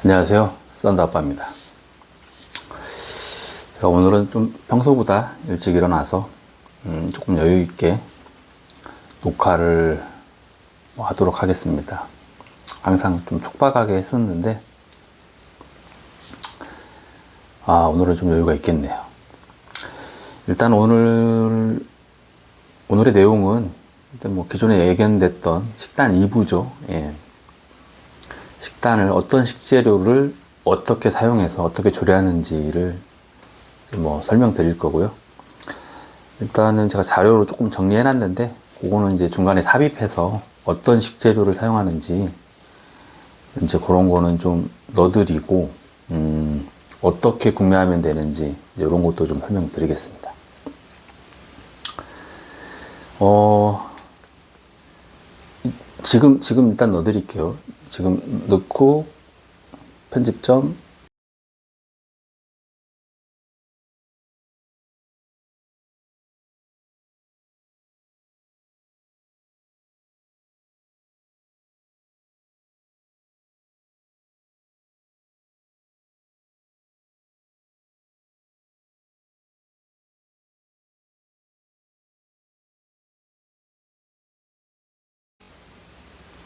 안녕하세요. 썬더 아빠입니다. 제가 오늘은 좀 평소보다 일찍 일어나서 조금 여유 있게 녹화를 하도록 하겠습니다. 항상 좀 촉박하게 했었는데 오늘은 좀 여유가 있겠네요. 일단 오늘의 내용은 일단 기존에 예견됐던 식단 2부죠. 예. 식단을 어떤 식재료를 어떻게 사용해서 어떻게 조리하는지를 설명드릴 거고요. 일단은 제가 자료로 조금 정리해 놨는데 그거는 이제 중간에 삽입해서 어떤 식재료를 사용하는지 이제 그런 거는 좀 넣어드리고 어떻게 구매하면 되는지 이런 것도 좀 설명드리겠습니다. 지금 일단 넣어드릴게요. 지금 넣고 편집점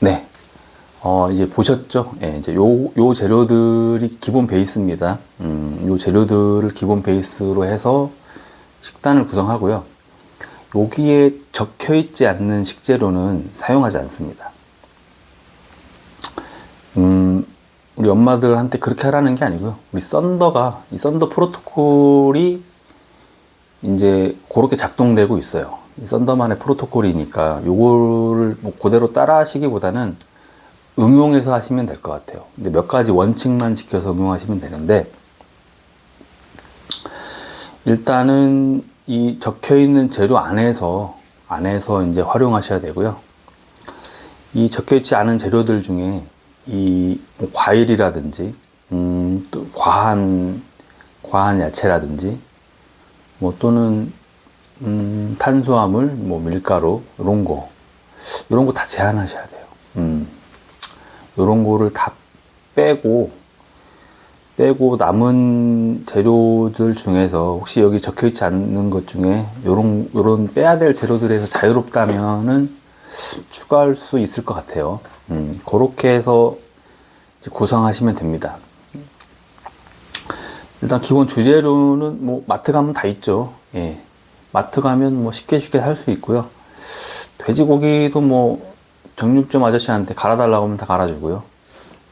네. 이제 보셨죠? 예, 이제 요 재료들이 기본 베이스입니다. 요 재료들을 기본 베이스로 해서 식단을 구성하고요. 여기에 적혀 있지 않는 식재료는 사용하지 않습니다. 우리 엄마들한테 그렇게 하라는 게 아니고요. 우리 이 썬더 프로토콜이 이제 그렇게 작동되고 있어요. 이 썬더만의 프로토콜이니까 요거를 그대로 따라 하시기보다는 응용해서 하시면 될 것 같아요. 근데 몇 가지 원칙만 지켜서 응용하시면 되는데, 일단은 이 적혀 있는 재료 안에서 이제 활용하셔야 되고요. 이 적혀 있지 않은 재료들 중에 이 과일이라든지 또 과한 야채라든지 또는 탄수화물, 밀가루 이런 거 다 제한하셔야 돼요. 이런 거를 다 빼고 남은 재료들 중에서 혹시 여기 적혀 있지 않는 것 중에 요런 빼야 될 재료들에서 자유롭다면은 추가할 수 있을 것 같아요. 그렇게 해서 구성하시면 됩니다. 일단 기본 주재료는 마트 가면 다 있죠. 예. 마트 가면 쉽게 살 수 있고요. 돼지고기도 정육점 아저씨한테 갈아달라고 하면 다 갈아주고요.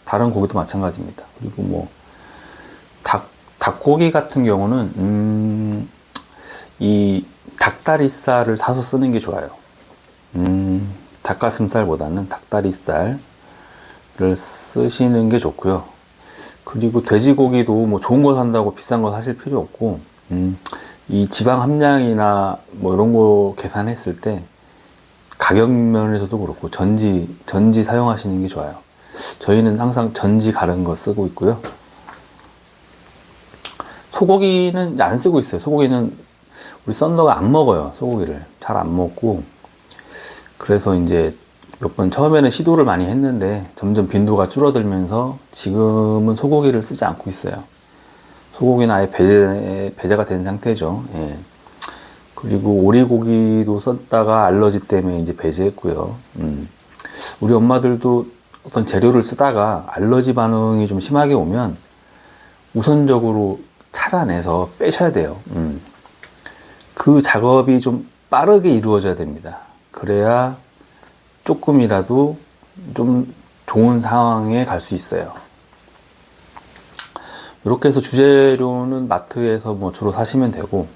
다른 고기도 마찬가지입니다. 그리고 닭고기 같은 경우는 이 닭다리살을 사서 쓰는 게 좋아요. 닭가슴살보다는 닭다리살을 쓰시는 게 좋고요. 그리고 돼지고기도 좋은 거 산다고 비싼 거 사실 필요 없고, 이 지방 함량이나 이런 거 계산했을 때 가격 면에서도 그렇고 전지 사용하시는 게 좋아요. 저희는 항상 전지 가른 거 쓰고 있고요. 소고기는 안 쓰고 있어요. 소고기는 우리 썬더가 안 먹어요. 소고기를 잘 안 먹고, 그래서 이제 몇 번 처음에는 시도를 많이 했는데 점점 빈도가 줄어들면서 지금은 소고기를 쓰지 않고 있어요. 소고기는 아예 배제가 된 상태죠. 예. 그리고 오리고기도 썼다가 알러지 때문에 이제 배제했고요. 우리 엄마들도 어떤 재료를 쓰다가 알러지 반응이 좀 심하게 오면 우선적으로 찾아내서 빼셔야 돼요. 그 작업이 좀 빠르게 이루어져야 됩니다. 그래야 조금이라도 좀 좋은 상황에 갈 수 있어요. 이렇게 해서 주재료는 마트에서 주로 사시면 되고,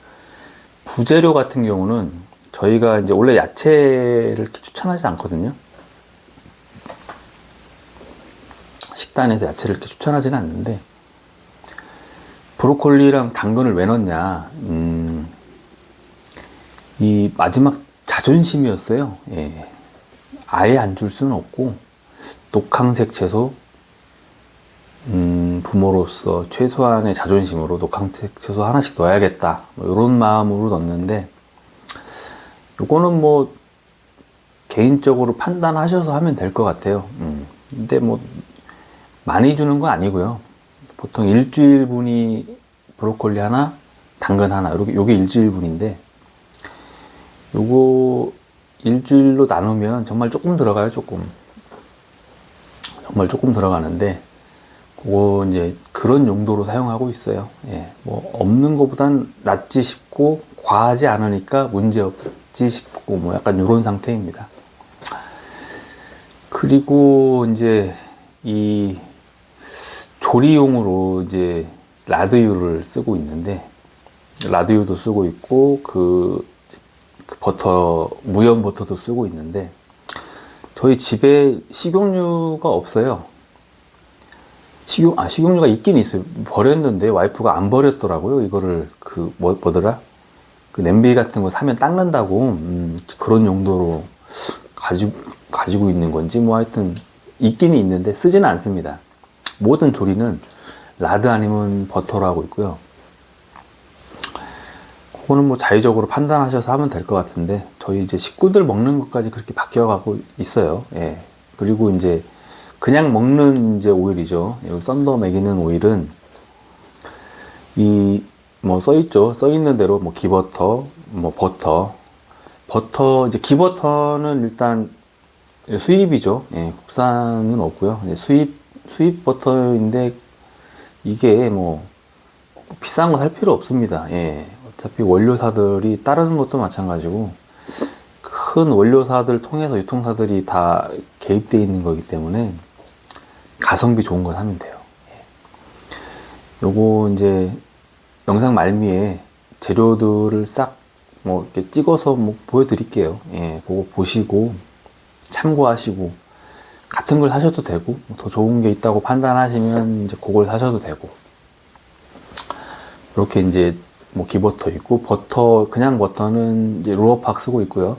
부재료 같은 경우는 저희가 이제 원래 야채를 이렇게 추천하지 않거든요. 식단에서 야채를 이렇게 추천하지는 않는데, 브로콜리랑 당근을 왜 넣냐, 이 마지막 자존심이었어요. 예. 아예 안 줄 수는 없고, 녹황색 채소, 부모로서 최소한의 자존심으로 녹황색 채소 하나씩 넣어야겠다, 이런 마음으로 넣는데, 요거는 개인적으로 판단하셔서 하면 될 것 같아요. 근데 많이 주는 건 아니고요. 보통 일주일분이 브로콜리 하나, 당근 하나, 요게 일주일분인데, 요거 일주일로 나누면 정말 조금 들어가요, 조금. 정말 조금 들어가는데, 그거 이제 그런 용도로 사용하고 있어요. 예, 뭐 없는 것보단 낫지 싶고 과하지 않으니까 문제 없지 싶고 뭐 약간 이런 상태입니다. 그리고 이제 이 조리용으로 이제 라드유를 쓰고 있는데, 라드유도 쓰고 있고 그 버터, 무염 버터도 쓰고 있는데, 저희 집에 식용유가 없어요. 식용유가 있긴 있어요. 버렸는데 와이프가 안 버렸더라고요. 이거를 뭐더라? 그 냄비 같은 거 사면 닦는다고, 그런 용도로 가지고 있는 건지, 뭐 하여튼 있기는 있는데 쓰지는 않습니다. 모든 조리는 라드 아니면 버터로 하고 있고요. 그거는 뭐 자의적으로 판단하셔서 하면 될 것 같은데, 저희 이제 식구들 먹는 것까지 그렇게 바뀌어가고 있어요. 예. 그리고 이제 그냥 먹는 이제 오일이죠. 여기 썬더 먹이는 오일은 뭐 써있죠. 써있는 대로 뭐 기버터, 뭐 버터 이제 기버터는 일단 수입이죠. 예, 국산은 없고요. 이제 수입 버터인데 이게 뭐 비싼 거 살 필요 없습니다. 예. 어차피 원료사들이 다른 것도 마찬가지고 큰 원료사들 통해서 유통사들이 다 개입되어 있는 거기 때문에 가성비 좋은 거 사면 돼요. 예. 요거 이제 영상 말미에 재료들을 싹 뭐 이렇게 찍어서 뭐 보여드릴게요. 예, 그거 보시고 참고하시고 같은 걸 사셔도 되고 더 좋은 게 있다고 판단하시면 이제 그걸 사셔도 되고, 이렇게 이제 뭐 기버터 있고, 버터 그냥 버터는 이제 루어팍 쓰고 있고요.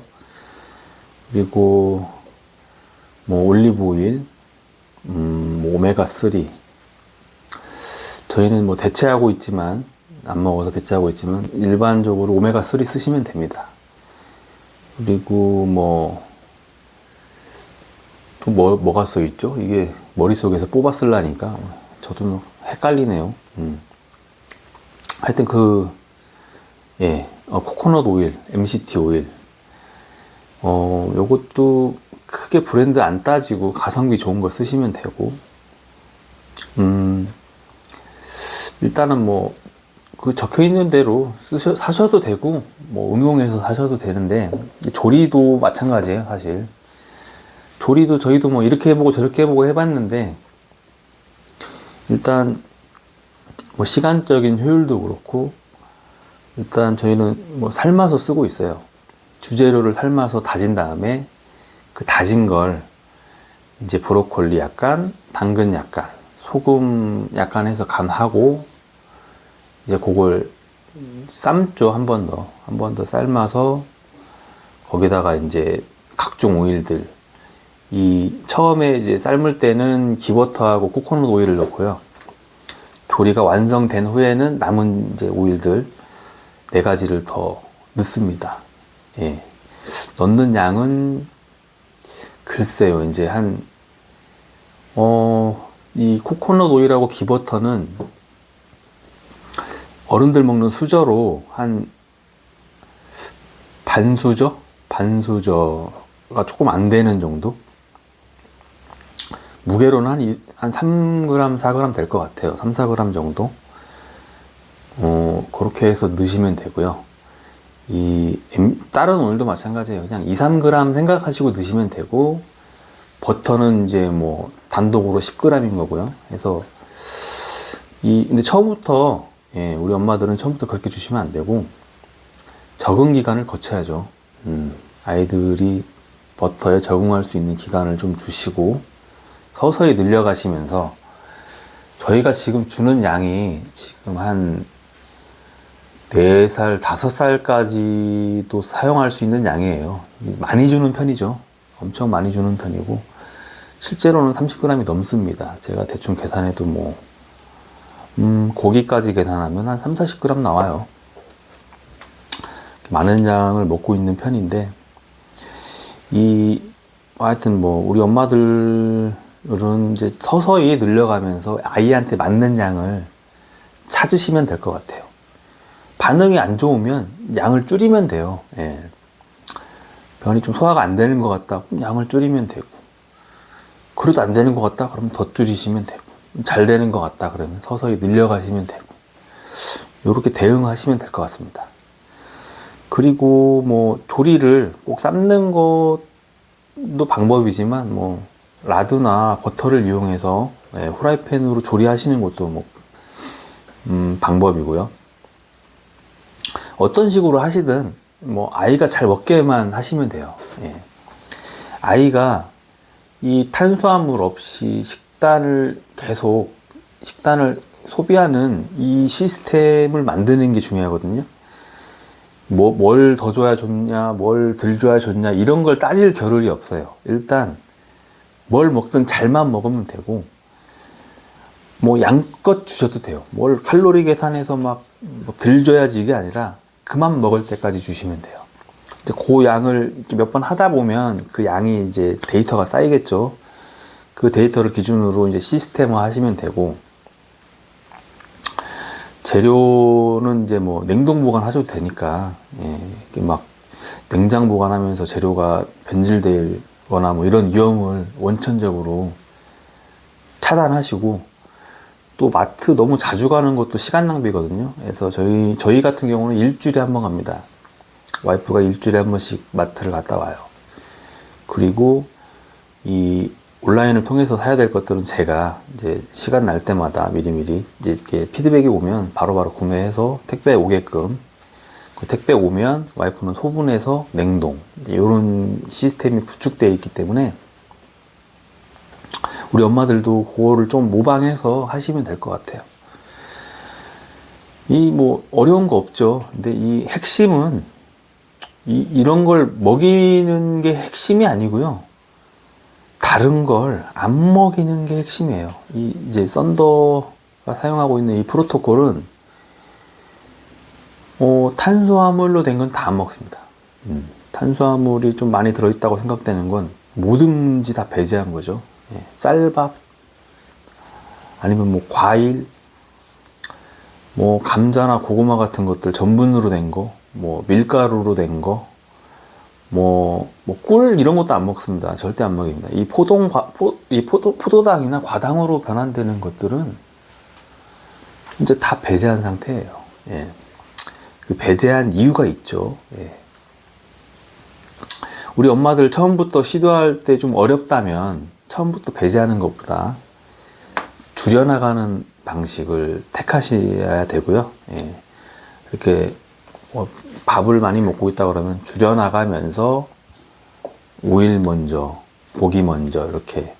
그리고 뭐 올리브 오일, 뭐 오메가 3. 저희는 뭐 대체하고 있지만, 안 먹어서 대체하고 있지만 일반적으로 오메가 3 쓰시면 됩니다. 그리고 또 뭐가 써 있죠? 이게 머릿속에서 뽑아 쓰려니까 저도 헷갈리네요. 하여튼 코코넛 오일, MCT 오일. 요것도 크게 브랜드 안 따지고 가성비 좋은 거 쓰시면 되고, 일단은 뭐 그 적혀 있는 대로 사셔도 되고, 뭐 응용해서 사셔도 되는데, 조리도 마찬가지예요, 사실. 조리도 저희도 뭐 이렇게 해보고 저렇게 해보고 해봤는데, 일단 뭐 시간적인 효율도 그렇고, 일단 저희는 뭐 삶아서 쓰고 있어요. 주재료를 삶아서 다진 다음에 그 다진 걸 이제 브로콜리 약간, 당근 약간, 소금 약간 해서 간하고, 이제 그걸 삶죠. 한 번 더 삶아서 거기다가 이제 각종 오일들, 처음에 이제 삶을 때는 기버터하고 코코넛 오일을 넣고요. 조리가 완성된 후에는 남은 이제 오일들 4가지를 더 넣습니다. 예. 넣는 양은 글쎄요, 이제 이 코코넛 오일하고 기버터는 어른들 먹는 수저로 한 반수저가 조금 안 되는 정도? 무게로는 한 3g, 4g 될 것 같아요. 3, 4g 정도? 그렇게 해서 넣으시면 되고요. 다른 오일도 마찬가지예요. 그냥 2, 3g 생각하시고 넣으시면 되고, 버터는 이제 뭐 단독으로 10g인 거고요. 그래서 근데 처음부터, 우리 엄마들은 처음부터 그렇게 주시면 안 되고, 적응 기간을 거쳐야죠. 아이들이 버터에 적응할 수 있는 기간을 좀 주시고, 서서히 늘려가시면서, 저희가 지금 주는 양이 지금 한 4살, 5살까지도 사용할 수 있는 양이에요. 많이 주는 편이죠. 엄청 많이 주는 편이고, 실제로는 30g이 넘습니다. 제가 대충 계산해도 고기까지 계산하면 한 3, 40g 나와요. 많은 양을 먹고 있는 편인데, 하여튼 우리 엄마들은 이제 서서히 늘려가면서 아이한테 맞는 양을 찾으시면 될 것 같아요. 반응이 안 좋으면 양을 줄이면 돼요. 예. 변이 좀 소화가 안 되는 것 같다. 그럼 양을 줄이면 되고. 그래도 안 되는 것 같다. 그러면 더 줄이시면 되고. 잘 되는 것 같다. 그러면 서서히 늘려가시면 되고. 이렇게 대응하시면 될 것 같습니다. 그리고 뭐 조리를 꼭 삶는 것도 방법이지만 뭐 라드나 버터를 이용해서 후라이팬으로 조리하시는 것도 뭐 방법이고요. 어떤 식으로 하시든 뭐 아이가 잘 먹게만 하시면 돼요. 예. 아이가 이 탄수화물 없이 식단을 소비하는 이 시스템을 만드는 게 중요하거든요. 뭘 더 줘야 좋냐, 뭘 덜 줘야 좋냐, 이런 걸 따질 겨를이 없어요. 일단, 뭘 먹든 잘만 먹으면 되고, 뭐 양껏 주셔도 돼요. 뭘 칼로리 계산해서 덜 줘야지 이게 아니라, 그만 먹을 때까지 주시면 돼요. 이제 그 양을 몇 번 하다 보면 그 양이 이제 데이터가 쌓이겠죠. 그 데이터를 기준으로 이제 시스템화 하시면 되고, 재료는 이제 뭐 냉동 보관하셔도 되니까, 예, 냉장 보관하면서 재료가 변질되거나 뭐 이런 위험을 원천적으로 차단하시고, 또 마트 너무 자주 가는 것도 시간 낭비거든요. 그래서 저희 같은 경우는 일주일에 한 번 갑니다. 와이프가 일주일에 한 번씩 마트를 갔다 와요. 그리고 이 온라인을 통해서 사야 될 것들은 제가 이제 시간 날 때마다 미리미리 이제 이렇게 피드백이 오면 바로바로 구매해서 택배 오게끔, 그 택배 오면 와이프는 소분해서 냉동, 이런 시스템이 구축되어 있기 때문에 우리 엄마들도 그거를 좀 모방해서 하시면 될 것 같아요. 뭐 어려운 거 없죠. 근데 이 핵심은 이런 걸 먹이는 게 핵심이 아니고요. 다른 걸 안 먹이는 게 핵심이에요. 이제 썬더가 사용하고 있는 이 프로토콜은 탄수화물로 된 건 다 안 먹습니다. 탄수화물이 좀 많이 들어있다고 생각되는 건 뭐든지 다 배제한 거죠. 예, 쌀밥, 아니면 뭐 과일, 뭐 감자나 고구마 같은 것들 전분으로 된 거, 뭐 밀가루로 된 거, 꿀 이런 것도 안 먹습니다. 절대 안 먹입니다. 이 포도당이나 과당으로 변환되는 것들은 이제 다 배제한 상태예요. 예. 그 배제한 이유가 있죠. 예. 우리 엄마들 처음부터 시도할 때 좀 어렵다면 처음부터 배제하는 것보다 줄여나가는 방식을 택하셔야 되고요. 예. 이렇게 밥을 많이 먹고 있다 그러면 줄여나가면서 오일 먼저, 고기 먼저 이렇게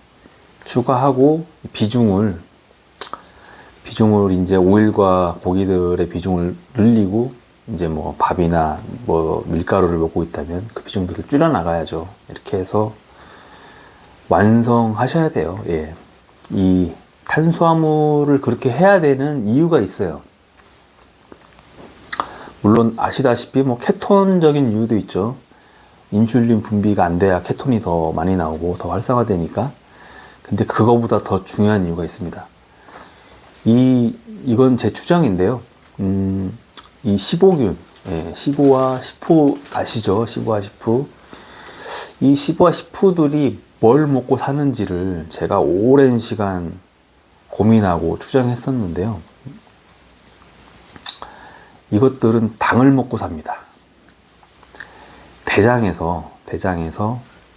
추가하고 비중을 이제 오일과 고기들의 비중을 늘리고, 이제 뭐 밥이나 뭐 밀가루를 먹고 있다면 그 비중들을 줄여나가야죠. 이렇게 해서 완성하셔야 돼요. 예. 이 탄수화물을 그렇게 해야 되는 이유가 있어요. 물론 아시다시피 뭐 케톤적인 이유도 있죠. 인슐린 분비가 안 돼야 케톤이 더 많이 나오고 더 활성화되니까. 근데 그거보다 더 중요한 이유가 있습니다. 이건 제 추정인데요. 이 15균, 예, 15와 10호 아시죠? 15와 10호. 이 15와 10호들이 뭘 먹고 사는지를 제가 오랜 시간 고민하고 추정했었는데요. 이것들은 당을 먹고 삽니다. 대장에서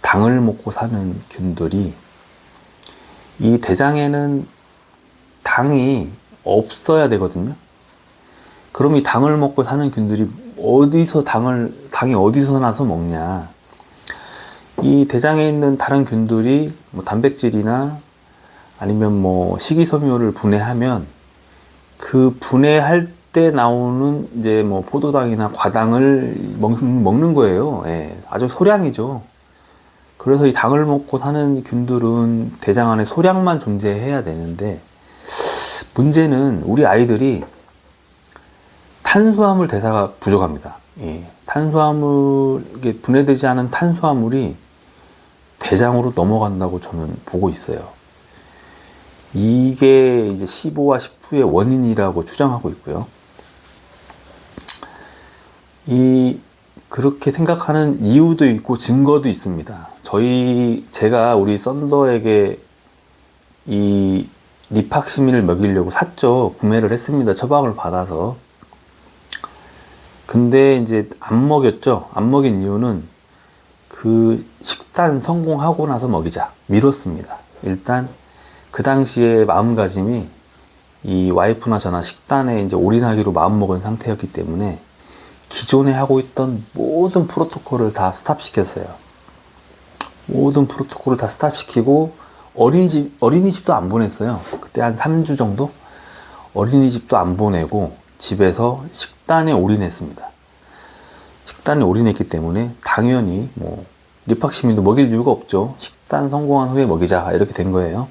당을 먹고 사는 균들이, 이 대장에는 당이 없어야 되거든요. 그럼 이 당을 먹고 사는 균들이 당이 어디서 나서 먹냐? 이 대장에 있는 다른 균들이 뭐 단백질이나 아니면 뭐 식이섬유를 분해하면 그 분해할 때 나오는 이제 뭐 포도당이나 과당을 먹는 거예요. 예, 아주 소량이죠. 그래서 이 당을 먹고 사는 균들은 대장 안에 소량만 존재해야 되는데, 문제는 우리 아이들이 탄수화물 대사가 부족합니다. 예, 이게 분해되지 않은 탄수화물이 대장으로 넘어간다고 저는 보고 있어요. 이게 이제 15와 19의 원인이라고 추정하고 있고요. 그렇게 생각하는 이유도 있고 증거도 있습니다. 제가 우리 썬더에게 이 리팍시민을 먹이려고 샀죠. 구매를 했습니다. 처방을 받아서. 근데 이제 안 먹였죠. 안 먹인 이유는 그 식단 성공하고 나서 먹이자. 미뤘습니다. 일단 그 당시에 마음가짐이 이 와이프나 저나 식단에 이제 올인하기로 마음먹은 상태였기 때문에 기존에 하고 있던 모든 프로토콜을 다 스탑시켰어요. 모든 프로토콜을 다 스탑시키고 어린이집도 안 보냈어요. 그때 한 3주 정도? 어린이집도 안 보내고 집에서 식단에 올인했습니다. 식단에 올인했기 때문에 당연히 뭐 리팍시민도 먹일 이유가 없죠. 식단 성공한 후에 먹이자 이렇게 된 거예요.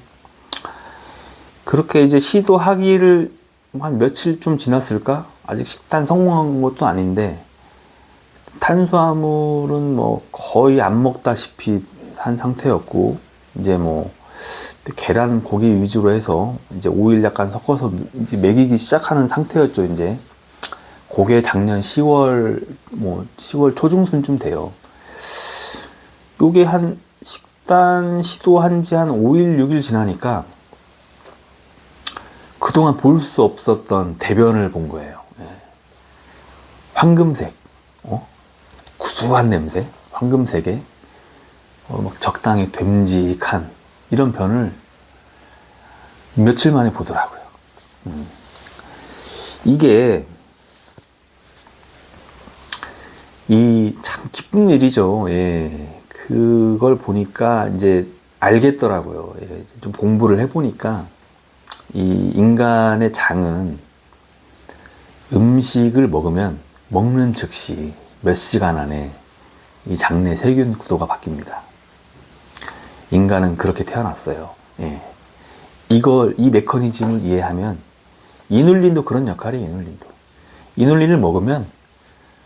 그렇게 이제 시도하기를 한 며칠쯤 지났을까? 아직 식단 성공한 것도 아닌데 탄수화물은 뭐 거의 안 먹다시피 한 상태였고 이제 뭐 계란 고기 위주로 해서 이제 오일 약간 섞어서 이제 먹이기 시작하는 상태였죠. 이제 그게 작년 10월 초중순쯤 돼요. 요게 한 식단 시도한 지 한 5일 6일 지나니까 그동안 볼 수 없었던 대변을 본 거예요. 황금색, 구수한 냄새, 황금색에 막 적당히 됨직한 이런 변을 며칠 만에 보더라고요. 이게 참 기쁜 일이죠. 예. 그걸 보니까 이제 알겠더라고요. 예. 좀 공부를 해보니까 이 인간의 장은 음식을 먹으면 먹는 즉시 몇 시간 안에 이 장내 세균 구도가 바뀝니다. 인간은 그렇게 태어났어요. 예. 이 메커니즘을 이해하면 이눌린도 그런 역할이에요. 이눌린을 먹으면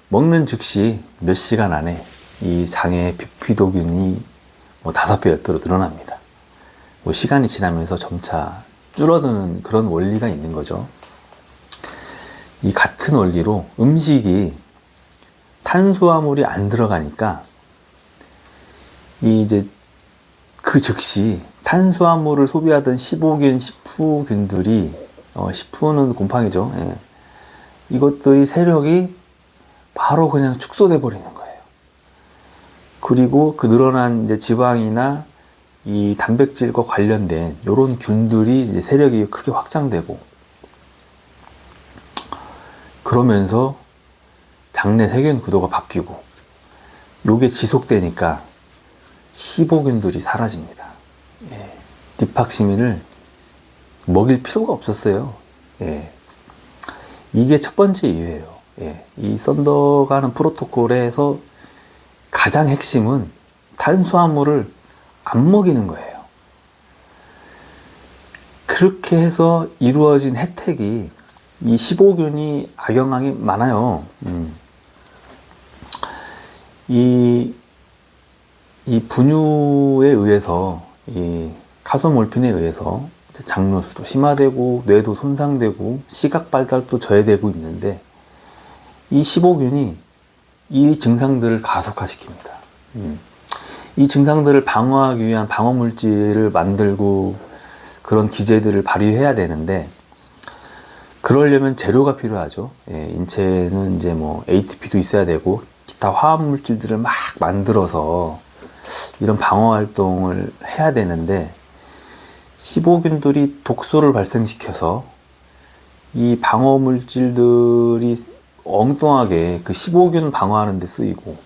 먹는 즉시 몇 시간 안에 이 장의 비피도균이 뭐 5배, 10배로 늘어납니다. 뭐 시간이 지나면서 점차 줄어드는 그런 원리가 있는 거죠. 이 같은 원리로 음식이 탄수화물이 안 들어가니까 이제 그 즉시 탄수화물을 소비하던 15균, 10푸균들이 10푸는 곰팡이죠. 예. 이것들이 세력이 바로 그냥 축소돼 버리는 거예요. 그리고 그 늘어난 이제 지방이나 이 단백질과 관련된 이런 균들이 이제 세력이 크게 확장되고 그러면서 장내 세균 구도가 바뀌고 요게 지속되니까 15균들이 사라집니다. 예. 리팍시민을 먹일 필요가 없었어요. 예. 이게 첫 번째 이유예요. 예. 이 썬더가 하는 프로토콜에서 가장 핵심은 탄수화물을 안 먹이는 거예요. 그렇게 해서 이루어진 혜택이 이 15균이 악영향이 많아요. 이 분유에 의해서, 이 카소몰핀에 의해서 장누수도 심화되고, 뇌도 손상되고, 시각 발달도 저해되고 있는데, 이 15균이 이 증상들을 가속화시킵니다. 이 증상들을 방어하기 위한 방어물질을 만들고, 그런 기제들을 발휘해야 되는데, 그러려면 재료가 필요하죠. 예, 인체는 이제 뭐 ATP도 있어야 되고 기타 화학 물질들을 막 만들어서 이런 방어 활동을 해야 되는데 15균들이 독소를 발생시켜서 이 방어 물질들이 엉뚱하게 그 15균 방어하는 데 쓰이고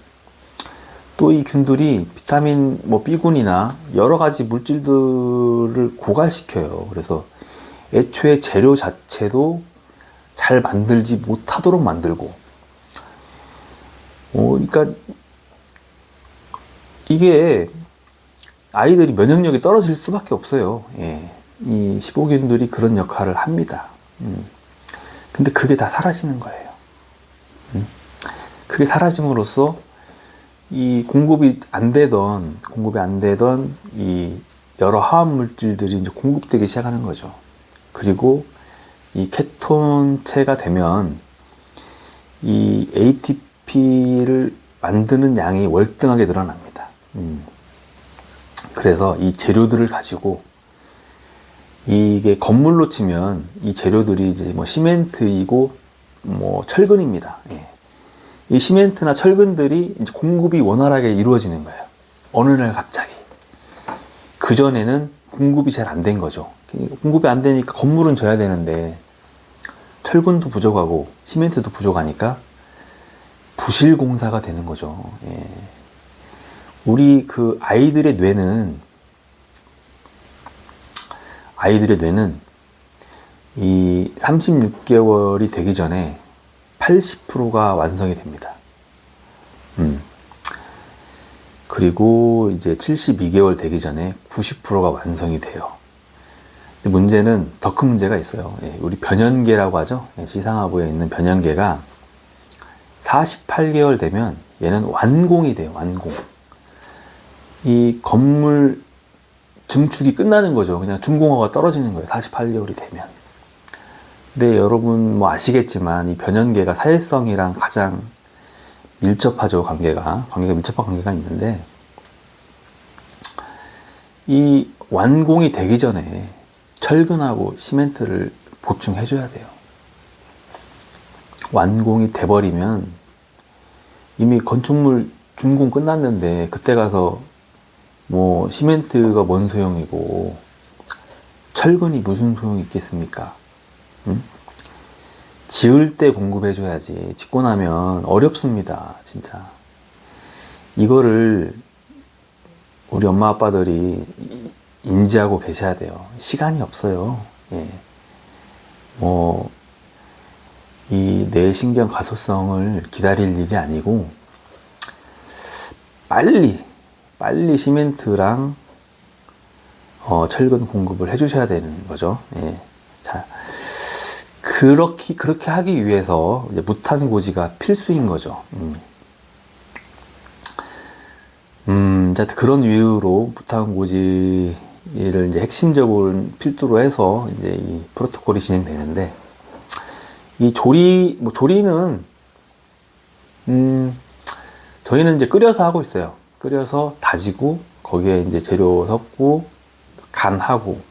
또 이 균들이 비타민 뭐 B군이나 여러 가지 물질들을 고갈시켜요. 그래서 애초에 재료 자체도 잘 만들지 못하도록 만들고, 그러니까 이게 아이들이 면역력이 떨어질 수밖에 없어요. 예. 이 15균들이 그런 역할을 합니다. 근데 그게 다 사라지는 거예요. 그게 사라짐으로써 이 공급이 안 되던 이 여러 화학 물질들이 이제 공급되기 시작하는 거죠. 그리고 이 케톤체가 되면 이 ATP를 만드는 양이 월등하게 늘어납니다. 그래서 이 재료들을 가지고 이게 건물로 치면 이 재료들이 이제 뭐 시멘트이고 뭐 철근입니다. 예. 이 시멘트나 철근들이 이제 공급이 원활하게 이루어지는 거예요. 어느 날 갑자기. 그전에는 공급이 잘 안 된 거죠. 공급이 안 되니까 건물은 져야 되는데 철근도 부족하고 시멘트도 부족하니까 부실 공사가 되는 거죠. 예. 우리 그 아이들의 뇌는 이 36개월이 되기 전에 80%가 완성이 됩니다. 그리고 이제 72개월 되기 전에 90%가 완성이 돼요. 근데 문제는 더 큰 문제가 있어요. 예, 우리 변연계라고 하죠. 예, 시상하부에 있는 변연계가 48개월 되면 얘는 완공이 돼요. 완공. 이 건물 증축이 끝나는 거죠. 그냥 준공허가 떨어지는 거예요. 48개월이 되면. 근데 여러분 뭐 아시겠지만 이 변연계가 사회성이랑 가장 밀접하죠. 관계가 밀접한 관계가 있는데 이 완공이 되기 전에 철근하고 시멘트를 보충해 줘야 돼요. 완공이 돼버리면 이미 건축물 준공 끝났는데 그때 가서 뭐 시멘트가 뭔 소용이고 철근이 무슨 소용이 있겠습니까? 응? 지을 때 공급해 줘야지. 짓고 나면 어렵습니다. 진짜. 이거를 우리 엄마 아빠들이 인지하고 계셔야 돼요. 시간이 없어요. 예. 뭐 이 뇌신경 가소성을 기다릴 일이 아니고 빨리 시멘트랑 철근 공급을 해주셔야 되는 거죠. 예. 자, 그렇게 하기 위해서 이제 무탄고지가 필수인 거죠. 자, 그런 이유로 무탄고지를 이제 핵심적으로 필두로 해서 이제 이 프로토콜이 진행되는데, 이 조리는, 저희는 이제 끓여서 하고 있어요. 끓여서 다지고, 거기에 이제 재료 섞고, 간하고,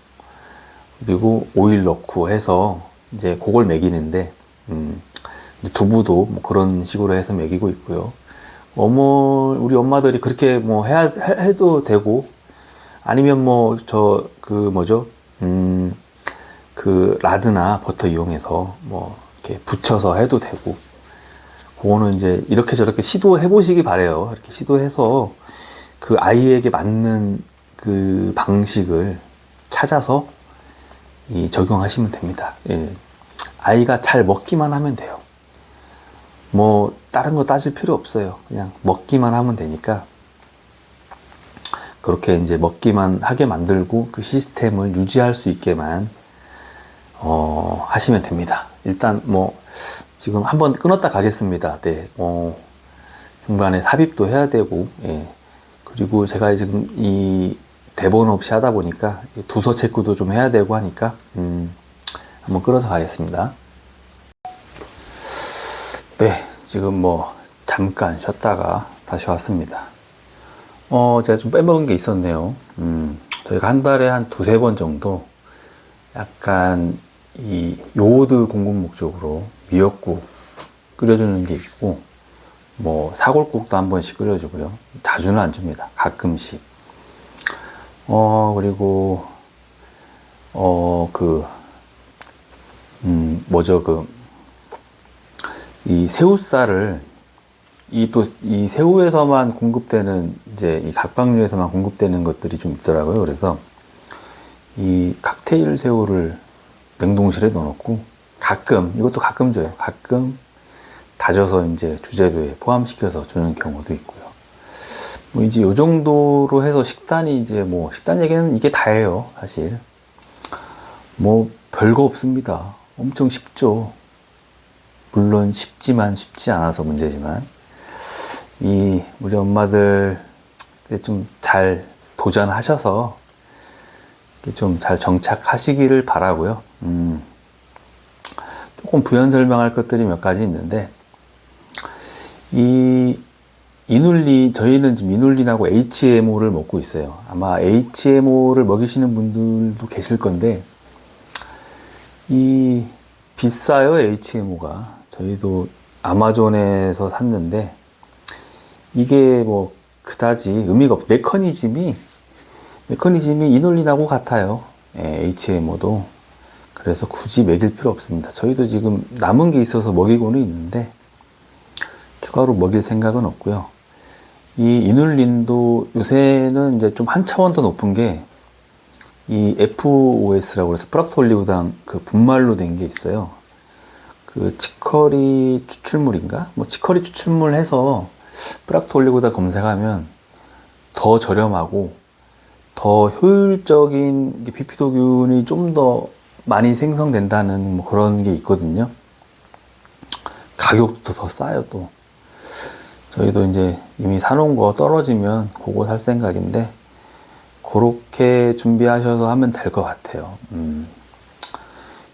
그리고 오일 넣고 해서 이제 그걸 먹이는데, 두부도 뭐 그런 식으로 해서 먹이고 있고요. 우리 엄마들이 그렇게 뭐 해도 되고, 아니면 그 라드나 버터 이용해서 뭐 이렇게 붙여서 해도 되고, 그거는 이제 이렇게 저렇게 시도해 보시기 바래요. 이렇게 시도해서 그 아이에게 맞는 그 방식을 찾아서 적용하시면 됩니다. 예. 아이가 잘 먹기만 하면 돼요. 뭐 다른 거 따질 필요 없어요. 그냥 먹기만 하면 되니까 그렇게 이제 먹기만 하게 만들고 그 시스템을 유지할 수 있게만 하시면 됩니다. 일단 뭐 지금 한번 끊었다 가겠습니다. 네. 중간에 삽입도 해야 되고, 예. 그리고 제가 지금 이 대본 없이 하다 보니까 두서 체크도 좀 해야 되고 하니까 한번 끌어서 가겠습니다. 네, 지금 뭐 잠깐 쉬었다가 다시 왔습니다. 제가 좀 빼먹은 게 있었네요. 저희가 한 달에 한 두세 번 정도 약간 이 요오드 공급 목적으로 미역국 끓여주는 게 있고, 뭐 사골국도 한 번씩 끓여주고요. 자주는 안 줍니다. 가끔씩. 그리고 이 새우살을 이 새우에서만 공급되는 이제 이 각각류에서만 공급되는 것들이 좀 있더라고요. 그래서 이 칵테일 새우를 냉동실에 넣어놓고 이것도 가끔 줘요. 가끔 다져서 이제 주재료에 포함시켜서 주는 경우도 있고요. 뭐 이제 요 정도로 해서 식단 얘기는 이게 다예요. 사실 뭐 별거 없습니다. 엄청 쉽죠. 물론 쉽지만 쉽지 않아서 문제지만 우리 엄마들 좀 잘 도전하셔서 좀 잘 정착하시기를 바라고요. 조금 부연 설명할 것들이 몇 가지 있는데, 이 이눌린, 저희는 지금 이눌린하고 HMO를 먹고 있어요. 아마 HMO를 먹이시는 분들도 계실 건데, 이 비싸요, HMO가. 저희도 아마존에서 샀는데, 이게 뭐 그다지 의미가 없, 메커니즘이 이눌린하고 같아요. HMO도. 그래서 굳이 먹일 필요 없습니다. 저희도 지금 남은 게 있어서 먹이고는 있는데, 추가로 먹일 생각은 없고요. 이 이눌린도 요새는 이제 좀 한 차원 더 높은 게, 이 FOS라고 해서 프락톨리고당 그 분말로 된 게 있어요. 그 치커리 추출물인가? 뭐 치커리 추출물 해서 프락톨리고당 검색하면 더 저렴하고 더 효율적인 비피도균이 좀 더 많이 생성된다는 뭐 그런 게 있거든요. 가격도 더 싸요, 또. 저희도 이제 이미 사놓은 거 떨어지면 그거 살 생각인데, 그렇게 준비하셔서 하면 될 것 같아요.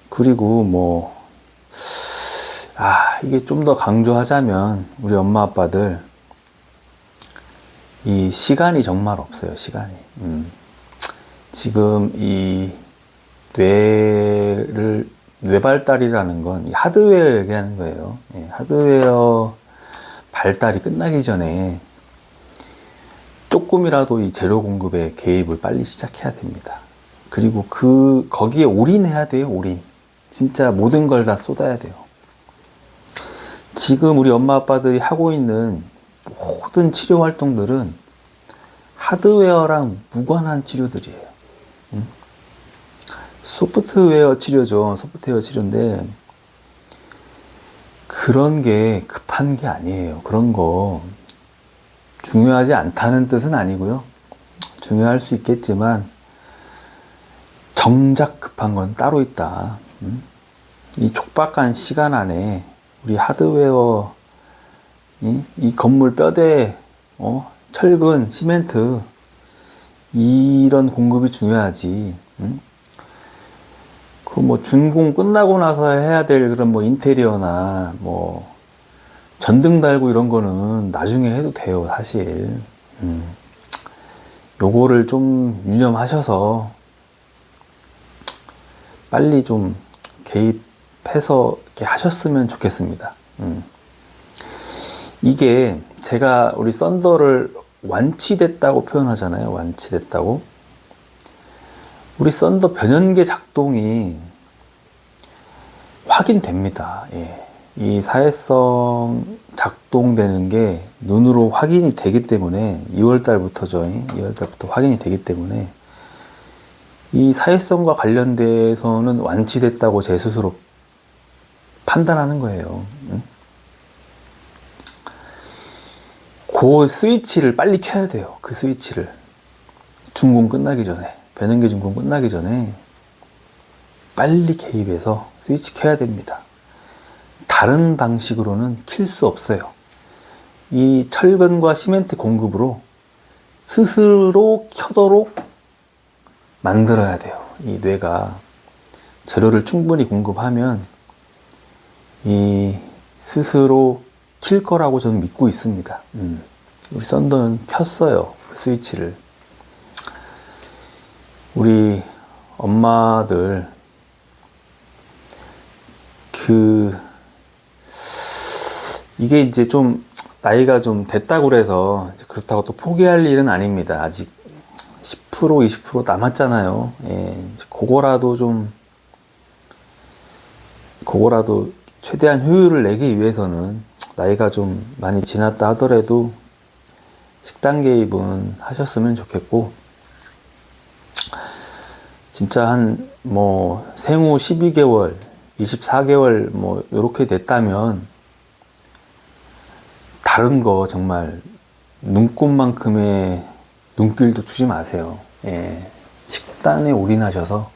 그리고 뭐, 이게 좀 더 강조하자면, 우리 엄마 아빠들, 이 시간이 정말 없어요, 시간이. 지금 이 뇌발달이라는 건 하드웨어 얘기하는 거예요. 하드웨어 발달이 끝나기 전에 조금이라도 이 재료 공급에 개입을 빨리 시작해야 됩니다. 그리고 거기에 올인해야 돼요, 올인. 진짜 모든 걸 다 쏟아야 돼요. 지금 우리 엄마 아빠들이 하고 있는 모든 치료 활동들은 하드웨어랑 무관한 치료들이에요. 소프트웨어 치료죠. 소프트웨어 치료인데, 그런 게 급한 게 아니에요. 그런 거 중요하지 않다는 뜻은 아니고요. 중요할 수 있겠지만 정작 급한 건 따로 있다. 이 촉박한 시간 안에 우리 하드웨어, 이 건물 뼈대, 철근, 시멘트, 이런 공급이 중요하지. 그 뭐 준공 끝나고 나서 해야 될 그런 뭐 인테리어나 뭐 전등 달고 이런 거는 나중에 해도 돼요, 사실. 요거를 좀 유념하셔서 빨리 좀 개입해서 이렇게 하셨으면 좋겠습니다. 이게 제가 우리 썬더를 완치됐다고 표현하잖아요. 완치됐다고. 우리 썬더 변연계 작동이 확인됩니다. 이 사회성 작동되는 게 눈으로 확인이 되기 때문에 2월달부터죠. 2월달부터 확인이 되기 때문에 이 사회성과 관련돼서는 완치됐다고 제 스스로 판단하는 거예요. 그 스위치를 빨리 켜야 돼요. 그 스위치를. 준공 끝나기 전에, 변연계 준공 끝나기 전에 빨리 개입해서 스위치 켜야 됩니다. 다른 방식으로는 킬 수 없어요. 이 철근과 시멘트 공급으로 스스로 켜도록 만들어야 돼요. 이 뇌가 재료를 충분히 공급하면 이 스스로 킬 거라고 저는 믿고 있습니다. 우리 썬더는 켰어요. 스위치를. 우리 엄마들 이게 이제 좀 나이가 좀 됐다고 그래서 그렇다고 또 포기할 일은 아닙니다. 아직 10% 20% 남았잖아요. 그거라도 최대한 효율을 내기 위해서는 나이가 좀 많이 지났다 하더라도 식단 개입은 하셨으면 좋겠고, 진짜 한 뭐 생후 12개월 24개월 뭐 요렇게 됐다면 다른 거 정말 눈꽃만큼의 눈길도 주지 마세요. 식단에 올인하셔서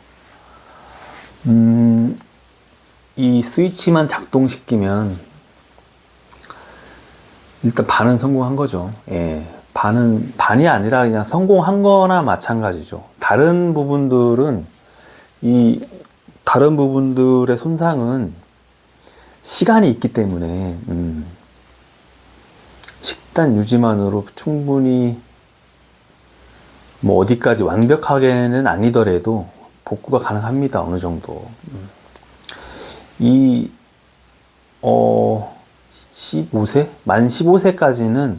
이 스위치만 작동시키면 일단 반은 성공한 거죠. 반이 아니라 그냥 성공한 거나 마찬가지죠. 다 다른 부분들은, 이 다른 부분들의 손상은 시간이 있기 때문에, 식단 유지만으로 충분히 뭐 어디까지 완벽하게는 아니더라도 복구가 가능합니다. 어느 정도. 이 15세? 만 15세까지는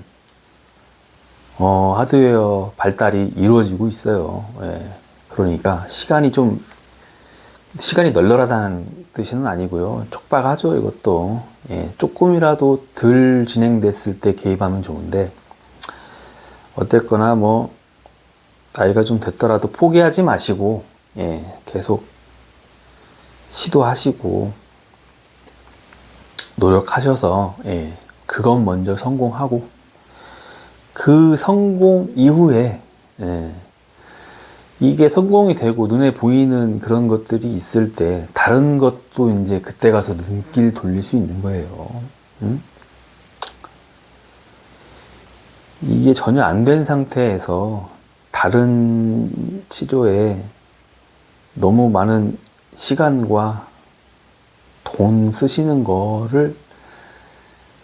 하드웨어 발달이 이루어지고 있어요. 예. 그러니까 시간이 널널하다는 뜻은 아니고요. 촉박하죠, 이것도. 예. 조금이라도 덜 진행됐을 때 개입하면 좋은데, 어쨌거나 뭐 나이가 좀 됐더라도 포기하지 마시고, 예. 계속 시도하시고 노력하셔서, 예. 그건 먼저 성공하고, 그 성공 이후에, 예. 이게 성공이 되고 눈에 보이는 그런 것들이 있을 때 다른 것도 이제 그때 가서 눈길 돌릴 수 있는 거예요. 이게 전혀 안 된 상태에서 다른 치료에 너무 많은 시간과 돈 쓰시는 거를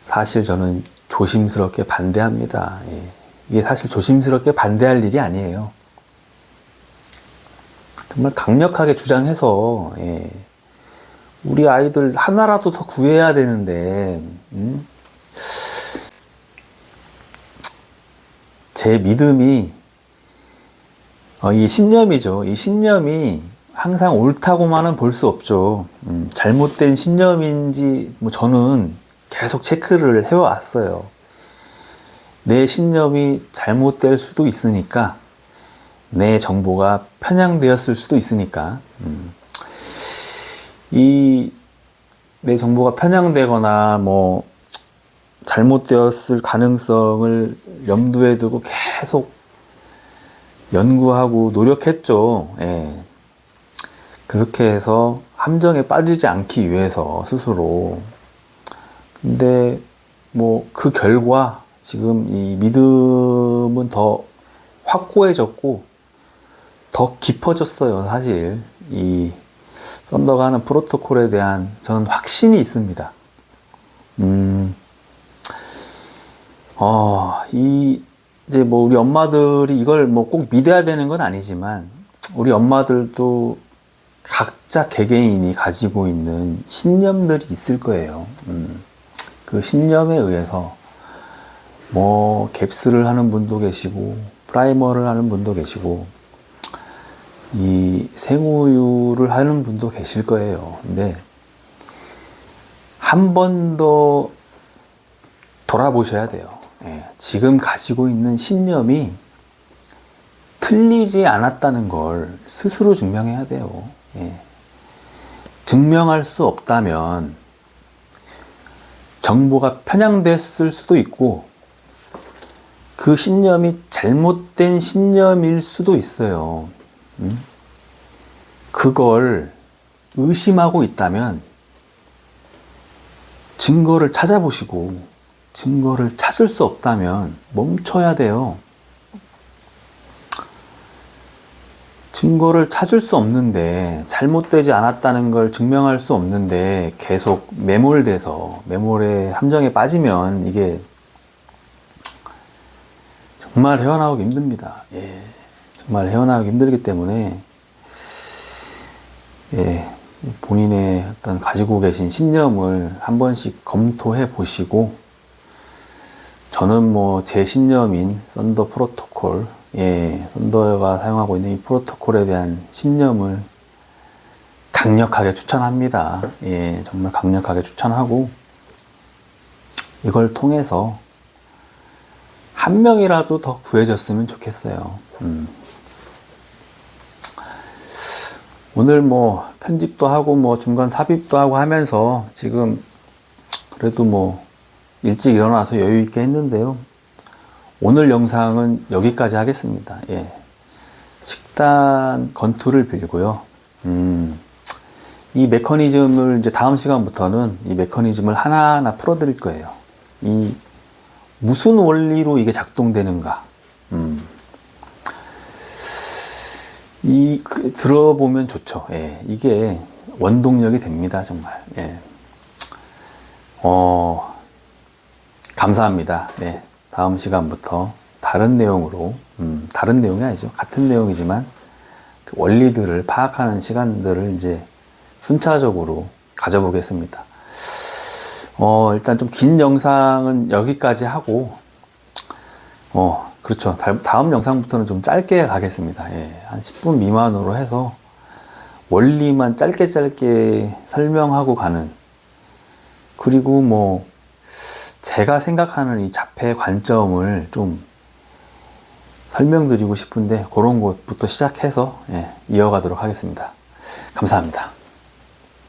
사실 저는 조심스럽게 반대합니다. 예. 이게 사실 조심스럽게 반대할 일이 아니에요. 정말 강력하게 주장해서, 예. 우리 아이들 하나라도 더 구해야 되는데, 제 믿음이, 이 신념이죠. 이 신념이 항상 옳다고만은 볼 수 없죠. 잘못된 신념인지, 뭐 저는 계속 체크를 해왔어요. 내 신념이 잘못될 수도 있으니까, 내 정보가 편향되었을 수도 있으니까, 내 정보가 편향되거나 뭐 잘못되었을 가능성을 염두에 두고 계속 연구하고 노력했죠. 예. 그렇게 해서 함정에 빠지지 않기 위해서 스스로. 근데 뭐 그 결과 지금 이 믿음은 더 확고해졌고 더 깊어졌어요. 사실 이 썬더가 하는 프로토콜에 대한 저는 확신이 있습니다. 이제 뭐 우리 엄마들이 이걸 뭐 꼭 믿어야 되는 건 아니지만 우리 엄마들도 각자 개개인이 가지고 있는 신념들이 있을 거예요. 그 신념에 의해서 뭐 갭스를 하는 분도 계시고 프라이머를 하는 분도 계시고 이 생우유를 하는 분도 계실 거예요. 근데 한 번 더 돌아보셔야 돼요. 예, 지금 가지고 있는 신념이 틀리지 않았다는 걸 스스로 증명해야 돼요. 예. 증명할 수 없다면 정보가 편향됐을 수도 있고 그 신념이 잘못된 신념일 수도 있어요. 그걸 의심하고 있다면 증거를 찾아보시고 증거를 찾을 수 없다면 멈춰야 돼요. 증거를 찾을 수 없는데 잘못되지 않았다는 걸 증명할 수 없는데 계속 매몰돼서 매몰의 함정에 빠지면 이게 정말 헤어나오기 힘듭니다. 예, 정말 헤어나오기 힘들기 때문에 예, 본인의 어떤 가지고 계신 신념을 한 번씩 검토해 보시고 저는 뭐 제 신념인 썬더 프로토콜, 예, 썬더가 사용하고 있는 이 프로토콜에 대한 신념을 강력하게 추천합니다. 예, 정말 강력하게 추천하고 이걸 통해서 한 명이라도 더 구해졌으면 좋겠어요. 오늘 뭐 편집도 하고 뭐 중간 삽입도 하고 하면서 지금 그래도 뭐 일찍 일어나서 여유 있게 했는데요. 오늘 영상은 여기까지 하겠습니다. 예. 식단 건투를 빌고요. 이 메커니즘을 이제 다음 시간부터는 이 메커니즘을 하나하나 풀어드릴 거예요. 이 무슨 원리로 이게 작동되는가. 들어보면 좋죠. 예, 이게 원동력이 됩니다, 정말. 예. 감사합니다. 네, 다음 시간부터 다른 내용으로, 다른 내용이 아니죠. 같은 내용이지만 그 원리들을 파악하는 시간들을 이제 순차적으로 가져보겠습니다. 일단 좀 긴 영상은 여기까지 하고, 그렇죠. 다음 영상부터는 좀 짧게 가겠습니다. 예, 한 10분 미만으로 해서 원리만 짧게 설명하고 가는, 그리고 뭐 제가 생각하는 이 자폐 관점을 좀 설명드리고 싶은데 그런 것부터 시작해서 이어가도록 하겠습니다. 감사합니다.